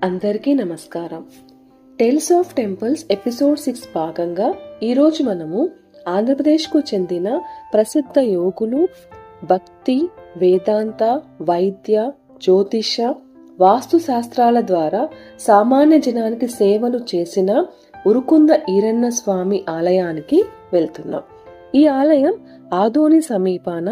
అందరికీ నమస్కారం. Tiles of temples episode 6 భాగంగా ఈరోజు మనము ఆంధ్రప్రదేశ్కు చెందిన ప్రసిద్ధ యోగులు, భక్తి, వేదాంత, వైద్య, జ్యోతిష, వాస్తు శాస్త్రాల ద్వారా సామాన్య జనానికి సేవలు చేసిన ఉరుకుంద ఈరన్న స్వామి ఆలయానికి వెళ్తున్నాం. ఈ ఆలయం ఆదోని సమీపాన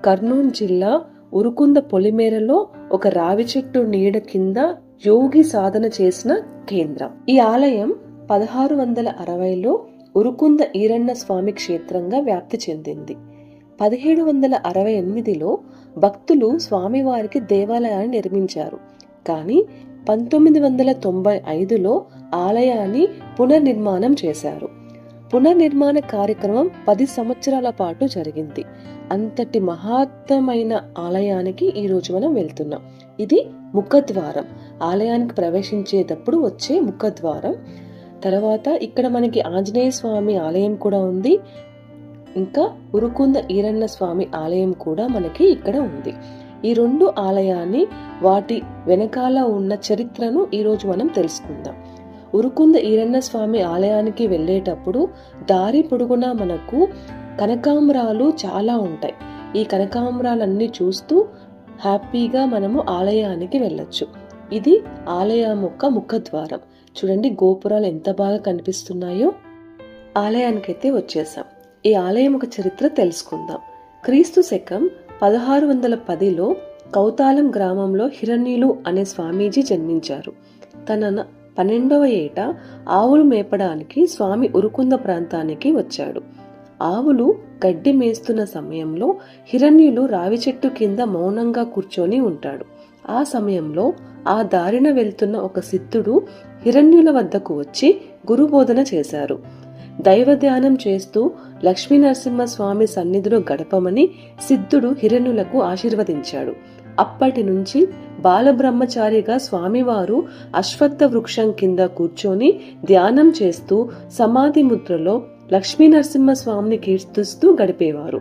కర్నూలు జిల్లా ఉరుకుంద పొలిమేరలో ఒక రావి చెట్టు నీడ కింద యోగి సాధన చేసిన కేంద్రం. ఈ ఆలయం 1660లో ఉరుకుంద ఈరన్న స్వామి క్షేత్రంగా వ్యాప్తి చెందింది. 1768లో భక్తులు స్వామివారికి దేవాలయాన్ని నిర్మించారు. కానీ 1995లో ఆలయాన్ని పునర్నిర్మాణం చేశారు. పునర్నిర్మాణ కార్యక్రమం 10 సంవత్సరాల పాటు జరిగింది. అంతటి మహత్తమైన ఆలయానికి ఈ రోజు మనం వెళ్తున్నాం. ఇది ముఖద్వారం. ఆలయానికి ప్రవేశించేటప్పుడు వచ్చే ముఖద్వారం. తర్వాత ఇక్కడ మనకి ఆంజనేయ స్వామి ఆలయం కూడా ఉంది. ఇంకా ఉరుకుంద ఈరన్న స్వామి ఆలయం కూడా మనకి ఇక్కడ ఉంది. ఈ రెండు ఆలయాన్ని, వాటి వెనకాల ఉన్న చరిత్రను ఈరోజు మనం తెలుసుకుందాం. ఉరుకుంద ఈరన్న స్వామి ఆలయానికి వెళ్ళేటప్పుడు దారి పొడుగునా మనకు కనకాంబరాలు చాలా ఉంటాయి. ఈ కనకాంబరాలన్నీ చూస్తూ హ్యాపీగా మనము ఆలయానికి వెళ్ళొచ్చు. ఇది ఆలయం యొక్క ముఖద్వారం. చూడండి, గోపురాలు ఎంత బాగా కనిపిస్తున్నాయో. ఆలయానికైతే వచ్చేసాం. ఈ ఆలయం ఒక చరిత్ర తెలుసుకుందాం. క్రీస్తు శకం 1610లో కౌతాలం గ్రామంలో హిరణ్యులు అనే స్వామీజీ జన్మించారు. తన 12వ ఏట ఆవులు మేపడానికి స్వామి ఉరుకుంద ప్రాంతానికి వచ్చాడు. ఆవులు గడ్డి మేస్తున్న సమయంలో హిరణ్యులు రావి చెట్టు కింద మౌనంగా కూర్చొని ఉంటాడు. ఆ సమయంలో ఆ దారిన వెళ్తున్న ఒక సిద్ధుడు హిరణ్యుల వద్దకు వచ్చి గురుబోధన చేశారు. దైవ ధ్యానం చేస్తూ లక్ష్మీ నరసింహస్వామి సన్నిధిలో గడపమని సిద్ధుడు హిరణ్యులకు ఆశీర్వదించాడు. అప్పటి నుంచి బాలబ్రహ్మచారిగా స్వామివారు అశ్వత్థ వృక్షం కింద కూర్చొని ధ్యానం చేస్తూ సమాధి ముద్రలో లక్ష్మీ నరసింహస్వామిని కీర్తిస్తూ గడిపేవారు.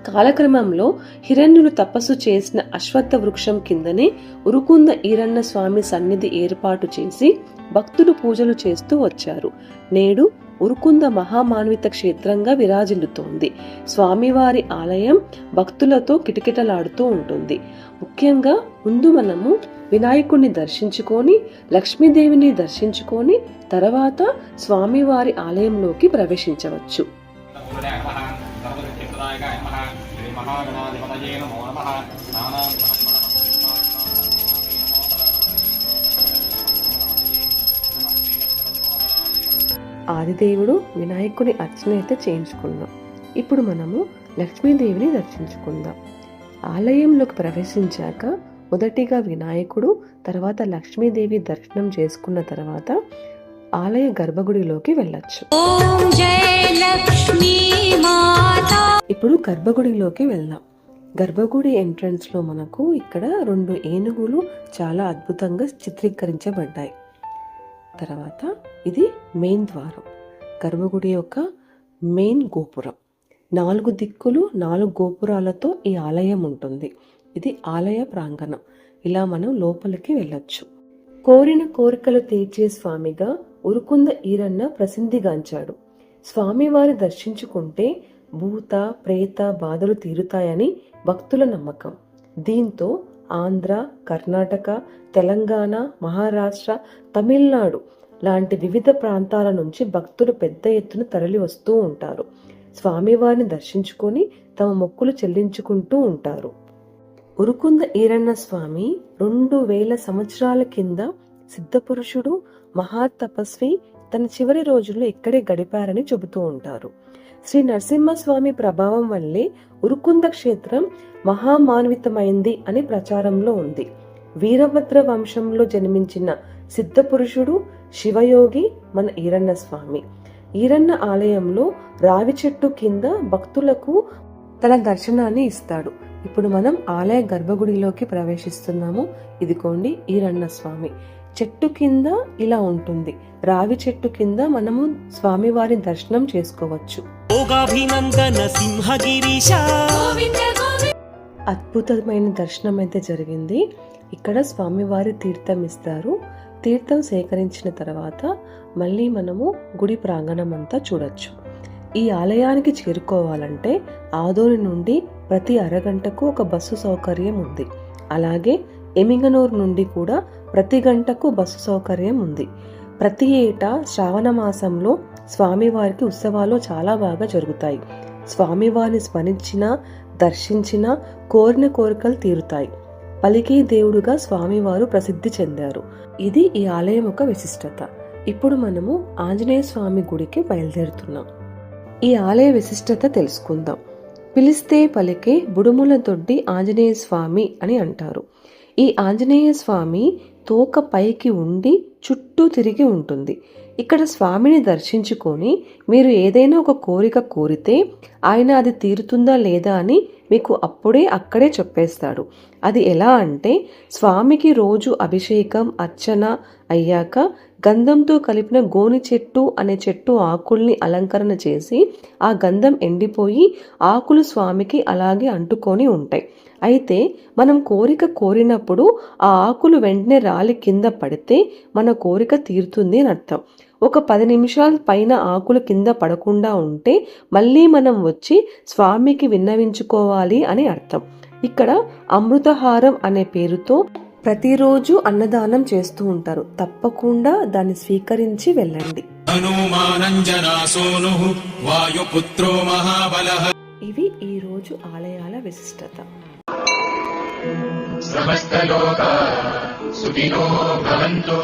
కాలక్రమంలో హిరణ్యులు తపస్సు చేసిన అశ్వత్థ వృక్షం కిందనే ఉరుకుంద ఈరన్న స్వామి సన్నిధి ఏర్పాటు చేసి భక్తులు పూజలు చేస్తూ వచ్చారు. నేడు ఉరుకుంద మహామాన్విత క్షేత్రంగా విరాజిల్లుతోంది. స్వామివారి ఆలయం భక్తులతో కిటకిటలాడుతూ ఉంటుంది. ముఖ్యంగా ముందు మనము వినాయకుడిని దర్శించుకొని, లక్ష్మీదేవిని దర్శించుకొని తర్వాత స్వామివారి ఆలయంలోకి ప్రవేశించవచ్చు. ఆదిదేవుడు వినాయకుడి అర్చన అయితే చేయించుకున్నాం. ఇప్పుడు మనము లక్ష్మీదేవిని దర్శించుకుందాం. ఆలయంలోకి ప్రవేశించాక మొదటిగా వినాయకుడు, తర్వాత లక్ష్మీదేవి దర్శనం చేసుకున్న తర్వాత ఆలయ గర్భగుడిలోకి వెళ్ళొచ్చు. ఇప్పుడు గర్భగుడిలోకి వెళ్దాం. గర్భగుడి ఎంట్రన్స్ లో మనకు ఇక్కడ 2 ఏనుగులు చాలా అద్భుతంగా చిత్రీకరించబడ్డాయి. తర్వాత ఇది మెయిన్ ద్వారం, గర్భగుడి యొక్క మెయిన్ గోపురం. 4 దిక్కులు 4 గోపురాలతో ఈ ఆలయం ఉంటుంది. ఇది ఆలయ ప్రాంగణం. ఇలా మనం లోపలికి వెళ్ళొచ్చు. కోరిన కోరికలు తీర్చే స్వామిగా ఉరుకుంద ఈరన్న ప్రసిద్ధిగాంచాడు. స్వామివారి దర్శించుకుంటే భూత ప్రేత బాధలు తీరుతాయని భక్తుల నమ్మకం. దీంతో ఆంధ్ర, కర్ణాటక, తెలంగాణ, మహారాష్ట్ర, తమిళనాడు లాంటి వివిధ ప్రాంతాల నుంచి భక్తులు పెద్ద ఎత్తున తరలి వస్తూ ఉంటారు. స్వామివారిని దర్శించుకొని తమ మొక్కులు చెల్లించుకుంటూ ఉంటారు. ఉరుకుంద ఈరన్న స్వామి 2000 సంవత్సరాల కింద సిద్ధపురుషుడు, మహాతపస్వి తన చివరి రోజుల్లో ఇక్కడే గడిపారని చెబుతూ ఉంటారు. శ్రీ నరసింహస్వామి ప్రభావం వల్లే ఉరుకుంద క్షేత్రం మహామాన్వితమైంది అని ప్రచారంలో ఉంది. వీరభద్ర వంశంలో జన్మించిన సిద్ధపురుషుడు, శివయోగి మన ఈరన్న స్వామి. ఈరన్న ఆలయంలో రావి చెట్టు కింద భక్తులకు తన దర్శనాన్ని ఇస్తాడు. ఇప్పుడు మనం ఆలయ గర్భగుడిలోకి ప్రవేశిస్తున్నాము. ఇదిగోండి ఈరన్న స్వామి. చెట్టు కింద ఇలా ఉంటుంది. రావి చెట్టు కింద మనము స్వామివారి దర్శనం చేసుకోవచ్చు. అద్భుతమైన దర్శనం అయితే జరిగింది. ఇక్కడ స్వామివారి తీర్థం ఇస్తారు. తీర్థం సేకరించిన తర్వాత మళ్ళీ మనము గుడి ప్రాంగణం అంతా చూడొచ్చు. ఈ ఆలయానికి చేరుకోవాలంటే ఆదోని నుండి ప్రతి అరగంటకు ఒక బస్సు సౌకర్యం ఉంది. అలాగే ఎమింగనూరు నుండి కూడా ప్రతి గంటకు బస్సు సౌకర్యం ఉంది. ప్రతి ఏటా శ్రావణ మాసంలో స్వామివారికి ఉత్సవాలు చాలా బాగా జరుగుతాయి. స్వామివారిని స్మరించినా దర్శించినా కోరిన కోరికలు తీరుతాయి. పలికి దేవుడుగా స్వామివారు ప్రసిద్ధి చెందారు. ఇది ఈ ఆలయం యొక్క విశిష్టత. ఇప్పుడు మనము ఆంజనేయ స్వామి గుడికి బయలుదేరుతున్నాం. ఈ ఆలయ విశిష్టత తెలుసుకుందాం. పిలిస్తే పలికే బుడుముల దొడ్డి ఆంజనేయ స్వామి అని అంటారు. ఈ ఆంజనేయ స్వామి తోక పైకి ఉండి చుట్టూ తిరిగి ఉంటుంది. ఇక్కడ స్వామిని దర్శించుకొని మీరు ఏదైనా ఒక కోరిక కోరితే ఆయన అది తీరుతుందా లేదా అని మీకు అప్పుడే అక్కడే చెప్పేస్తాడు. అది ఎలా అంటే, స్వామికి రోజు అభిషేకం అర్చన అయ్యాక గంధంతో కలిపిన గోని చెట్టు అనే చెట్టు ఆకుల్ని అలంకరణ చేసి ఆ గంధం ఎండిపోయి ఆకులు స్వామికి అలాగే అంటుకొని ఉంటాయి. అయితే మనం కోరిక కోరినప్పుడు ఆ ఆకులు వెంటనే రాలి కింద పడితే మన కోరిక తీరుతుంది అని అర్థం. ఒక 10 నిమిషాల పైన ఆకులు కింద పడకుండా ఉంటే మళ్ళీ మనం వచ్చి స్వామికి విన్నవించుకోవాలి అని అర్థం. ఇక్కడ అమృతహారం అనే పేరుతో ప్రతిరోజు అన్నదానం చేస్తూ ఉంటారు. తప్పకుండా దాన్ని స్వీకరించి వెళ్ళండి. ఇవి ఈ రోజు ఆలయాల విశిష్టత. సమస్తలోకా సుఖినో భవంతు.